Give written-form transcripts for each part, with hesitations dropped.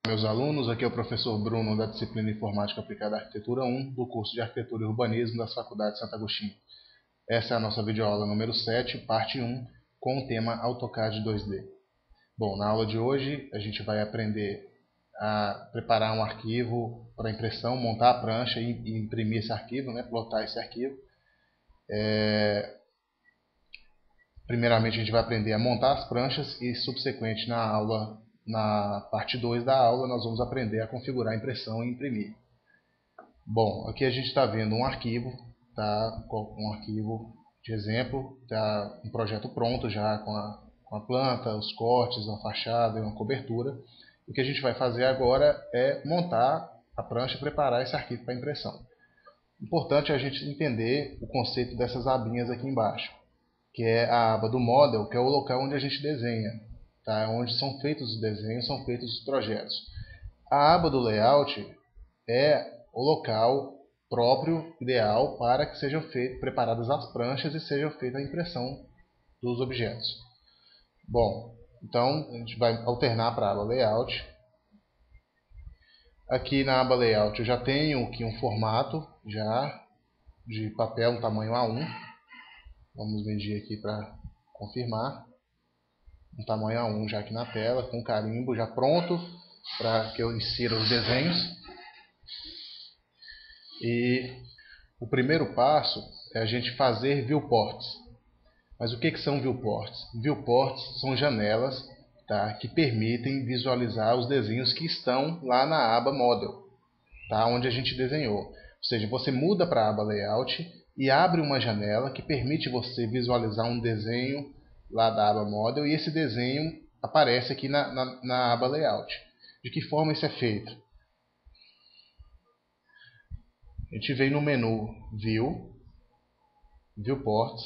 Meus alunos, aqui é o professor Bruno da disciplina Informática Aplicada à Arquitetura 1 do curso de Arquitetura e Urbanismo da Faculdade de Santo Agostinho. Essa é a nossa videoaula número 7, parte 1, com o tema AutoCAD 2D. Bom, na aula de hoje a gente vai aprender a preparar um arquivo para impressão, montar a prancha e imprimir esse arquivo, plotar esse arquivo. Primeiramente a gente vai aprender a montar as pranchas e subsequente na parte 2 da aula nós vamos aprender a configurar a impressão e imprimir. Bom, aqui a gente está vendo um arquivo, tá? Um arquivo de exemplo, tá? Um projeto pronto já com a planta, os cortes, uma fachada e uma cobertura. O que a gente vai fazer agora é montar a prancha e preparar esse arquivo para impressão. Importante a gente entender o conceito dessas abinhas aqui embaixo, que é a aba do Model, que é o local onde a gente desenha, tá? Onde são feitos os desenhos, são feitos os projetos. A aba do Layout é o local próprio, ideal, para que sejam preparadas as pranchas e seja feita a impressão dos objetos. Bom, então a gente vai alternar para a aba Layout. Aqui na aba Layout eu já tenho aqui um formato já de papel, um tamanho A1. Vamos medir aqui para confirmar. Um tamanho A1 já aqui na tela, com carimbo já pronto para que eu insira os desenhos. E o primeiro passo é a gente fazer viewports. Mas o que são viewports? Viewports são janelas, tá, que permitem visualizar os desenhos que estão lá na aba Model, tá, onde a gente desenhou. Ou seja, você muda para a aba Layout e abre uma janela que permite você visualizar um desenho lá da aba Model e esse desenho aparece aqui na aba Layout. De que forma isso é feito? A gente vem no menu View, Viewports,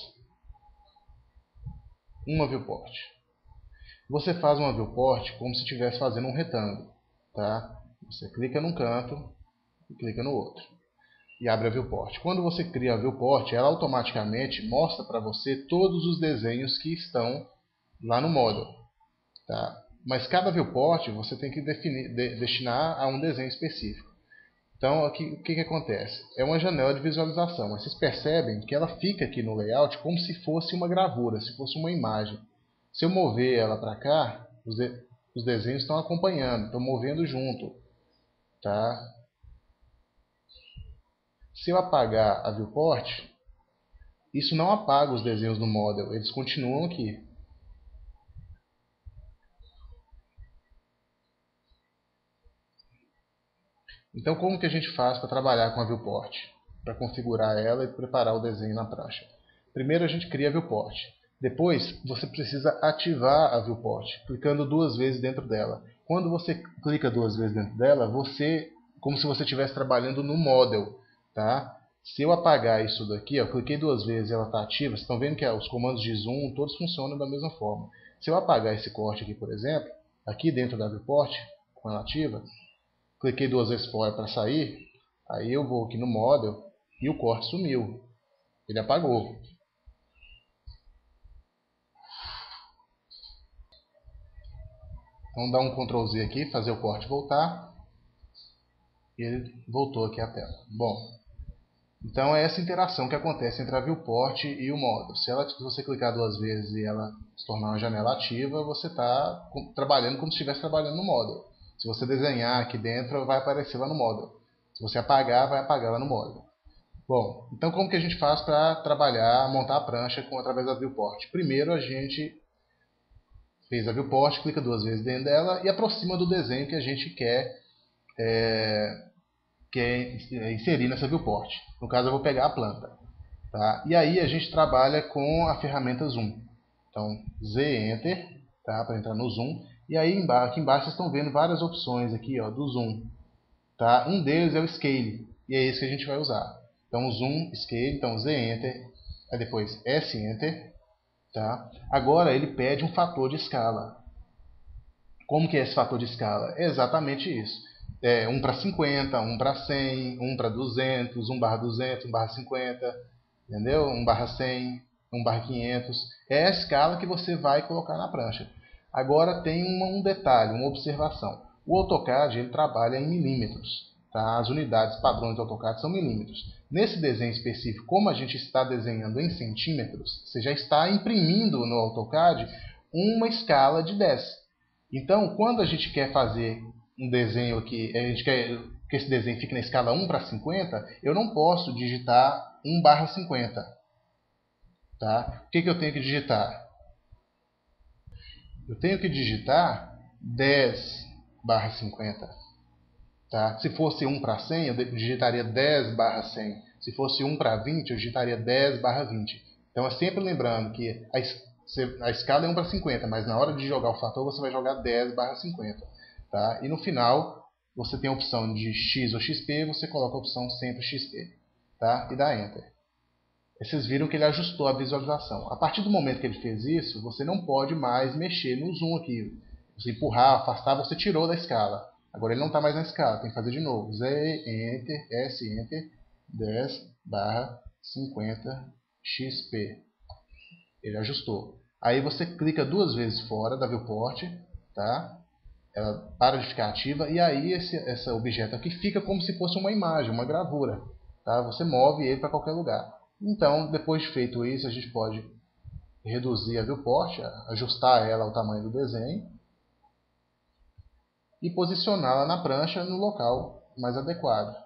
uma viewport. Você faz uma viewport como se estivesse fazendo um retângulo, tá? Você clica num canto e clica no outro e abre a viewport. Quando você cria a viewport, ela automaticamente mostra para você todos os desenhos que estão lá no Model, tá? Mas cada viewport você tem que destinar a um desenho específico. Então, aqui, o que acontece? É uma janela de visualização, mas vocês percebem que ela fica aqui no layout como se fosse uma gravura, se fosse uma imagem. Se eu mover ela para cá, os desenhos estão acompanhando, estão movendo junto, tá? Se eu apagar a viewport, isso não apaga os desenhos do model, eles continuam aqui. Então, como que a gente faz para trabalhar com a viewport? Para configurar ela e preparar o desenho na prancha. Primeiro a gente cria a viewport. Depois você precisa ativar a viewport, clicando duas vezes dentro dela. Quando você clica duas vezes dentro dela, como se você estivesse trabalhando no model, tá? Se eu apagar isso daqui, eu cliquei duas vezes e ela está ativa, vocês estão vendo que os comandos de zoom todos funcionam da mesma forma. Se eu apagar esse corte aqui, por exemplo, aqui dentro da viewport, com ela ativa, cliquei duas vezes fora para sair, aí eu vou aqui no Model e o corte sumiu. Ele apagou. Então dá um Ctrl Z aqui, fazer o corte voltar. E ele voltou aqui à tela. Bom, então é essa interação que acontece entre a viewport e o Model. Se você clicar duas vezes e ela se tornar uma janela ativa, você está trabalhando como se estivesse trabalhando no Model. Se você desenhar aqui dentro, vai aparecer lá no Model. Se você apagar, vai apagar lá no Model. Bom, então como que a gente faz para trabalhar, montar a prancha através da viewport? Primeiro a gente fez a viewport, clica duas vezes dentro dela e aproxima do desenho que a gente quer inserir nessa viewport. No caso eu vou pegar a planta. Tá? E aí a gente trabalha com a ferramenta Zoom. Então Z Enter, tá? Para entrar no Zoom. E aí aqui embaixo vocês estão vendo várias opções aqui, ó, do Zoom. Tá? Um deles é o Scale, e é esse que a gente vai usar. Então Zoom, Scale, então Z Enter, aí depois S Enter. Tá? Agora ele pede um fator de escala. Como que é esse fator de escala? É exatamente isso. É 1 para 50, 1 para 100, 1 para 200, 1 barra 200, 1 barra 50, entendeu? 1 barra 100, 1 barra 500. É a escala que você vai colocar na prancha. Agora tem um detalhe, uma observação. O AutoCAD ele trabalha em milímetros. Tá? As unidades padrões do AutoCAD são milímetros. Nesse desenho específico, como a gente está desenhando em centímetros, você já está imprimindo no AutoCAD uma escala de 10. Então, quando a gente quer fazer um desenho aqui, a gente quer que esse desenho fique na escala 1:50, eu não posso digitar 1/50. Tá? O que eu tenho que digitar? Eu tenho que digitar 10/50. Tá? Se fosse 1/100, eu digitaria 10/100. Se fosse 1/20, eu digitaria 10/20. Então é sempre lembrando que a escala é 1/50, mas na hora de jogar o fator você vai jogar 10/50. Tá? E no final você tem a opção de X ou XP, você coloca a opção sempre XP. Tá? E dá Enter. Vocês viram que ele ajustou a visualização. A partir do momento que ele fez isso, você não pode mais mexer no zoom aqui. Você empurrar, afastar, você tirou da escala. Agora ele não está mais na escala, tem que fazer de novo. Z, Enter, S, Enter, 10/50 XP. Ele ajustou. Aí você clica 2 vezes fora da viewport, tá? Ela para de ficar ativa e aí esse objeto aqui fica como se fosse uma imagem, uma gravura. Tá? Você move ele para qualquer lugar. Então, depois de feito isso, a gente pode reduzir a viewport, ajustar ela ao tamanho do desenho e posicioná-la na prancha no local mais adequado.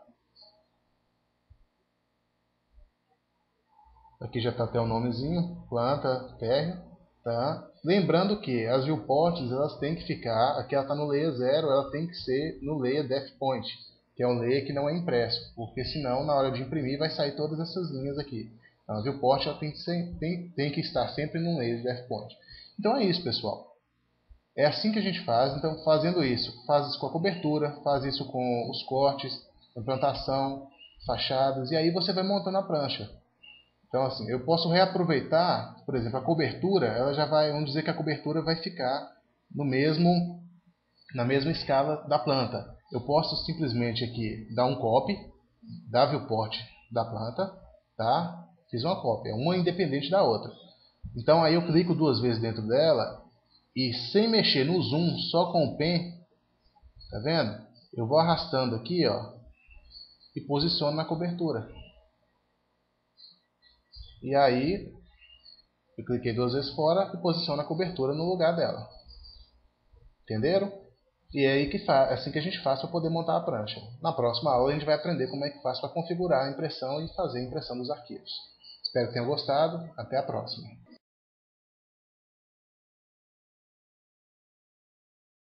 Aqui já está até o nomezinho, planta, térreo. Tá? Lembrando que as viewports elas têm que ficar, aqui ela está no layer 0, ela tem que ser no layer depth point, que é um layer que não é impresso, porque senão na hora de imprimir vai sair todas essas linhas aqui. Então a viewport ela tem que estar sempre no layer de depth point. Então é isso, pessoal. É assim que a gente faz. Então fazendo isso, faz isso com a cobertura, faz isso com os cortes, implantação, fachadas, e aí você vai montando a prancha. Então, assim, eu posso reaproveitar, por exemplo, a cobertura, ela já vai, vamos dizer que a cobertura vai ficar na mesma escala da planta. Eu posso simplesmente aqui dar um copy da viewport da planta, tá? Fiz uma cópia, uma independente da outra. Então aí eu clico 2 vezes dentro dela e sem mexer no zoom, só com o pen, tá vendo? Eu vou arrastando aqui, ó, e posiciono na cobertura. E aí eu cliquei 2 vezes fora e posiciono a cobertura no lugar dela. Entenderam? E é assim que a gente faz para poder montar a prancha. Na próxima aula a gente vai aprender como é que faz para configurar a impressão e fazer a impressão dos arquivos. Espero que tenham gostado. Até a próxima.